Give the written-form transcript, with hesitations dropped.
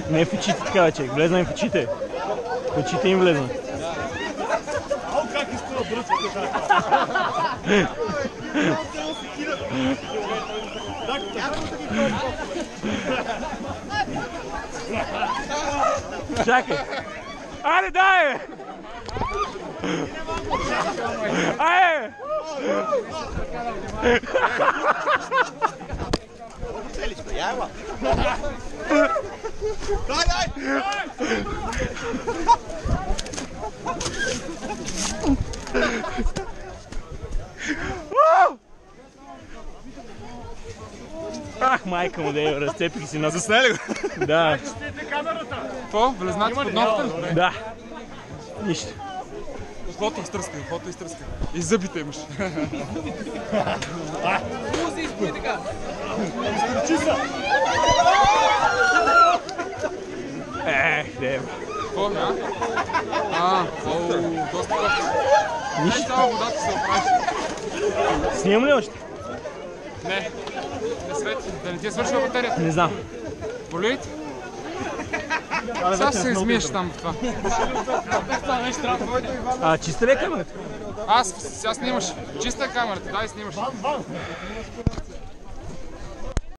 Не в очите така, човек. Влезна им в очите. В очите им влезна. Ау, как изпълна бръчката. Чакай. Айде, дай! Айде! Дай, дай! Ах, майка му, да разцепих си на... Заснели го? Да. Какво? Влезнати под ногта? Да. Нищо. Хото изтръска, хото изтръска. И зъбите имаш. Ех, де. Какво, да? Доста кофти. Нищо. Цяла водата се оправиш. Снимам ли още? Не. Не свети. Да не ти е свършила батерията. Не знам. Боли ли ти? Сега се измиеш там това. Чиста ли е камерата? Сега снимаш. Чиста е камерата, дай снимаш.